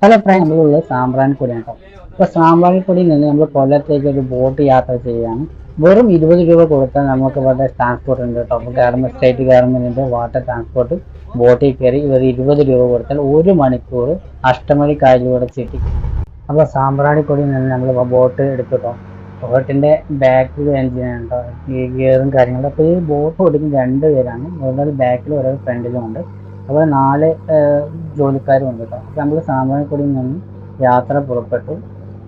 Hello friend, നമ്മളുള്ളത് സാമ്പ്രാണിക്കൊടി കേട്ടോ. അപ്പോൾ സാമ്പ്രാണിക്കൊടിയിൽ നിന്ന് നമ്മൾ കൊല്ലത്തേക്ക് ഒരു ബോട്ട് യാത്ര ചെയ്യുകയാണ്. വെറും 20 രൂപ കൊടുത്താൽ നമുക്ക് ഇവിടെ ട്രാൻസ്പോർട്ട് ഉണ്ട് കേട്ടോ. അപ്പോൾ സ്റ്റേറ്റ് ഗവൺമെൻറ്റിൻ്റെ വാട്ടർ ട്രാൻസ്പോർട്ട് ബോട്ടിൽ കയറി ഒരു 20 രൂപ കൊടുത്താൽ 1 മണിക്കൂർ അഷ്ടമഴി കായലിലൂടെ ചുറ്റി. അപ്പോൾ സാമ്പ്രാണിക്കൊടിയിൽ നിന്ന് നമ്മൾ ബോട്ട് എടുക്കട്ടോ. ബോട്ടിൻ്റെ ബാക്കിൽ എൻജിനാണ് കേട്ടോ, ഈ ഗിയറും കാര്യങ്ങളും. അപ്പോൾ ഈ ബോട്ട് ഓടിക്കുന്ന 2 പേരാണ്, ഒരാൾ ബാക്കിലും ഒരാൾ ഫ്രണ്ടിലും ഉണ്ട്. അപ്പോൾ 4 ജോലിക്കാരും ഉണ്ട് കേട്ടോ. അപ്പോൾ നമ്മൾ സാമ്പ്രാണിക്കൊടിയിൽ നിന്ന് യാത്ര പുറപ്പെട്ടു.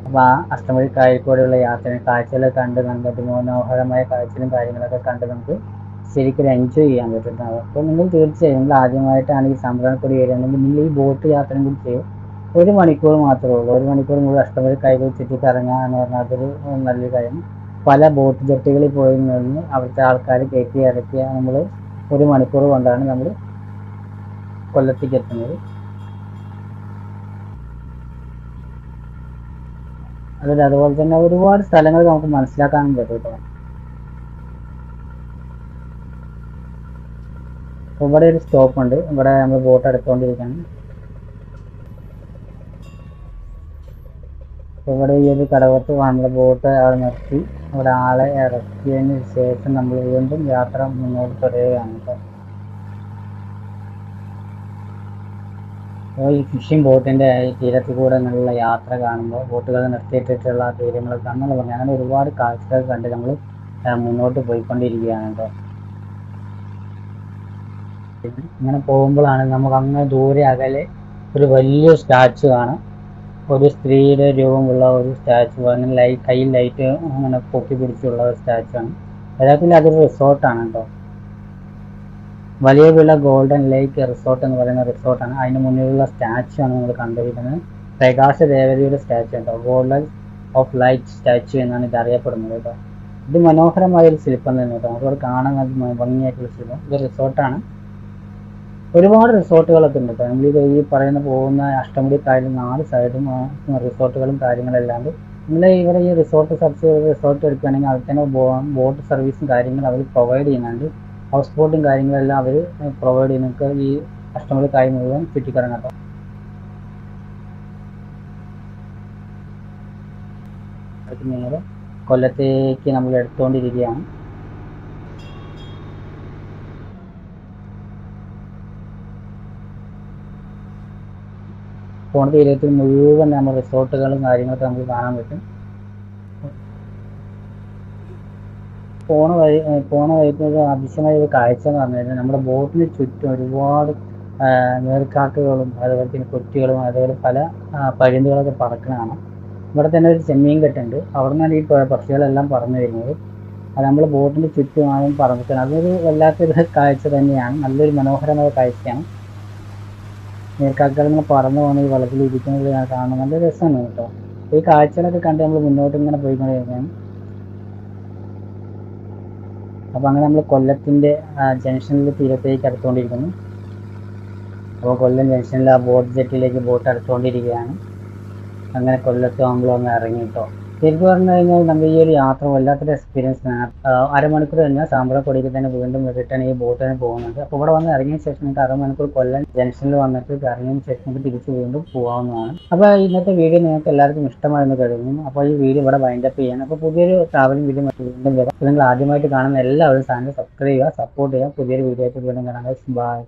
അപ്പോൾ ആ അഷ്ടമഴി കായലിലൂടെയുള്ള യാത്രയും കാഴ്ചകളൊക്കെ കണ്ട് നമുക്ക് മനോഹരമായ കാഴ്ചകളും കാര്യങ്ങളൊക്കെ കണ്ട് നമുക്ക് ശരിക്കും എൻജോയ് ചെയ്യാൻ പറ്റുന്നത്. അപ്പോൾ നിങ്ങൾ തീർച്ചയായും നിങ്ങൾ ആദ്യമായിട്ടാണ് ഈ സാമ്പ്രാണിക്കൊടി വരികയാണെങ്കിൽ നിങ്ങൾ ഈ ബോട്ട് യാത്രയും കൂടി ചെയ്യും. 1 മണിക്കൂർ മാത്രമേ ഉള്ളൂ. 1 മണിക്കൂർ മുതൽ അഷ്ടമഴി കായലിൽ ചുറ്റിക്കറങ്ങുക എന്ന് പറഞ്ഞാൽ അതൊരു നല്ലൊരു കാര്യം. പല ബോട്ട് ജെട്ടികളിൽ പോയി നിന്ന് അവിടുത്തെ ആൾക്കാർ കയറ്റി ഇറക്കിയ നമ്മൾ 1 മണിക്കൂർ കൊണ്ടാണ് നമ്മൾ കൊല്ലത്തേക്ക് എത്തുന്നത്. അതുപോലെ തന്നെ ഒരുപാട് സ്ഥലങ്ങൾ നമുക്ക് മനസ്സിലാക്കാനും പറ്റും കേട്ടോ. ഇവിടെ ഒരു സ്റ്റോപ്പ് ഉണ്ട്, ഇവിടെ നമ്മൾ ബോട്ട് എടുത്തുകൊണ്ടിരിക്കുകയാണ്. ഇവിടെ ഈ ഒരു കടവത്ത് നമ്മുടെ ബോട്ട് അവിടെ നിർത്തി ഇവിടെ ആളെ ഇറക്കിയതിന് ശേഷം നമ്മൾ വീണ്ടും യാത്ര മുന്നോട്ട് തുടരുകയാണ് കേട്ടോ. അപ്പോൾ ഈ ഫിഷിംഗ് ബോട്ടിൻ്റെ തീരത്തിൽ കൂടെ നല്ല യാത്ര കാണുമ്പോൾ ബോട്ടുകൾ നിർത്തിയിട്ടിട്ടുള്ള തീരങ്ങളൊക്കെ കാണുമ്പോൾ പറഞ്ഞു അങ്ങനെ ഒരുപാട് കാഴ്ചകൾ കണ്ട് നമ്മൾ മുന്നോട്ട് പോയിക്കൊണ്ടിരിക്കുകയാണ് കേട്ടോ. ഇങ്ങനെ പോകുമ്പോഴാണ് നമുക്ക് അങ്ങനെ ദൂരെ അകലെ ഒരു വലിയ സ്റ്റാച്ചു കാണാം. ഒരു സ്ത്രീയുടെ രൂപമുള്ള ഒരു സ്റ്റാച്ചു, അങ്ങനെ കയ്യിൽ ലൈറ്റ് അങ്ങനെ പൊക്കി പിടിച്ചുള്ള ഒരു സ്റ്റാച്ചു ആണ്. യഥാർത്ഥത്തിൽ അതൊരു റിസോർട്ടാണ് കേട്ടോ. വലിയ വിള ഗോൾഡൻ ലേക്ക് റിസോർട്ട് എന്ന് പറയുന്ന റിസോർട്ടാണ്. അതിന് മുന്നിലുള്ള സ്റ്റാച്ചു ആണ് നമ്മൾ കണ്ടിരിക്കുന്നത്. പ്രകാശ ദേവതയുടെ സ്റ്റാച്ചു കേട്ടോ, ഗോൾഡൻ ഓഫ് ലൈറ്റ് സ്റ്റാച്ചു എന്നാണ് ഇത് അറിയപ്പെടുന്നത് കേട്ടോ. ഇത് മനോഹരമായ ഒരു ശില്പം തന്നെ കേട്ടോ, നമുക്കവിടെ കാണാൻ ഭംഗിയായിട്ടുള്ള ശില്പം. ഇത് റിസോർട്ടാണ്. ഒരുപാട് റിസോർട്ടുകളൊക്കെ ഉണ്ട് കേട്ടോ. നമ്മളിത് ഈ പറയുന്ന പോകുന്ന അഷ്ടമുടി കായലിൽ 4 സൈഡും റിസോർട്ടുകളും കാര്യങ്ങളെല്ലാം ഉണ്ട്. നമ്മൾ ഇവിടെ ഈ റിസോർട്ട് സെർച്ച് ചെയ്ത് റിസോർട്ട് എടുക്കുകയാണെങ്കിൽ അതിൽ തന്നെ ബോട്ട് സർവീസും കാര്യങ്ങളും അവർ പ്രൊവൈഡ് ചെയ്യുന്നുണ്ട്. ഹൗസ് ബോട്ടും കാര്യങ്ങളെല്ലാം അവർ പ്രൊവൈഡ് ചെയ്യുന്നവർക്ക് ഈ അഷ്ടമുടി കായൽ മുഴുവൻ ചുറ്റിക്കറങ്ങാം കേട്ടോ. അത് നേരെ കൊല്ലത്തേക്ക് നമ്മൾ എടുത്തുകൊണ്ടിരിക്കുകയാണ്. പോണ തീരത്തിൽ മുഴുവൻ നമ്മൾ റിസോർട്ടുകളും കാര്യങ്ങളൊക്കെ നമുക്ക് കാണാൻ പറ്റും. പോണ വഴിക്ക് അതിശയമായ ഒരു കാഴ്ച എന്ന് പറഞ്ഞു കഴിഞ്ഞാൽ നമ്മുടെ ബോട്ടിന് ചുറ്റും ഒരുപാട് നീർക്കാക്കകളും അതുപോലെ തന്നെ കുറ്റികളും അതുപോലെ പല പരുന്തുകളൊക്കെ പറക്കണതാണ്. ഇവിടെ തന്നെ ഒരു ചെമ്മീൻ കെട്ടുണ്ട്, അവിടെ നിന്നാണ് ഈ പക്ഷികളെല്ലാം പറന്നു വരുന്നത്. അത് നമ്മൾ ബോട്ടിൻ്റെ ചുറ്റുമായും പറന്നിട്ടാണ്. അതൊരു വല്ലാത്തൊരു കാഴ്ച തന്നെയാണ്, നല്ലൊരു മനോഹരമായ കാഴ്ചയാണ്. നീർക്കാക്കകൾ ഇങ്ങനെ പറന്നു പോകുന്ന ഈ വെള്ളത്തിൽ ഇരിക്കുന്നത് കാണാൻ നല്ല രസമാണ് കേട്ടോ. ഈ കാഴ്ചകളൊക്കെ കണ്ട് നമ്മൾ മുന്നോട്ട് ഇങ്ങനെ പോയിക്കൊണ്ടിരിക്കുകയാണ്. അപ്പോൾ അങ്ങനെ നമ്മൾ കൊല്ലത്തിൻ്റെ ജംഗ്ഷനിൽ തീരത്തേക്ക് അടുത്തുകൊണ്ടിരിക്കുന്നു. അപ്പോൾ കൊല്ലം ജംഗ്ഷനിൽ ആ ബോട്ട് ജെട്ടിലേക്ക് ബോട്ട് അടുത്തുകൊണ്ടിരിക്കുകയാണ്. അങ്ങനെ കൊല്ലത്ത് നമ്മൾ ഒന്ന് ഇറങ്ങി കേട്ടോ. ശരിക്കും പറഞ്ഞു കഴിഞ്ഞാൽ നമ്മൾ ഈ ഒരു യാത്ര വല്ലാത്തൊരു എക്സ്പീരിയൻസ് ആണ്. 1/2 മണിക്കൂർ കഴിഞ്ഞാൽ സാമ്പ്രാണിക്കൊടിക്ക് തന്നെ വീണ്ടും റിട്ടേൺ ഈ ബോട്ട് തന്നെ പോകുന്നുണ്ട്. അപ്പോൾ ഇവിടെ വന്ന് ഇറങ്ങിയ ശേഷം നമുക്ക് 1/2 മണിക്കൂർ കൊല്ലം ജംഗ്ഷനിൽ വന്നിട്ട് ഇറങ്ങിയതിന് ശേഷം നമുക്ക് തിരിച്ച് വീണ്ടും പോകാവുന്നതാണ്. അപ്പോൾ ഇന്നത്തെ വീഡിയോ നിങ്ങൾക്ക് എല്ലാവർക്കും ഇഷ്ടമായെന്ന് കരുതുന്നു. അപ്പോൾ ഈ വീഡിയോ ഇവിടെ വൈൻഡപ്പ് ചെയ്യണം. അപ്പോൾ പുതിയൊരു ട്രാവലിംഗ് വീഡിയോ വീണ്ടും വരാം. നിങ്ങൾ ആദ്യമായിട്ട് കാണുന്ന എല്ലാവരും ചാനൽ സബ്സ്ക്രൈബ് ചെയ്യുക, സപ്പോർട്ട് ചെയ്യുക. പുതിയൊരു വീഡിയോ ആയിട്ട് വീണ്ടും കാണാം. ബൈ.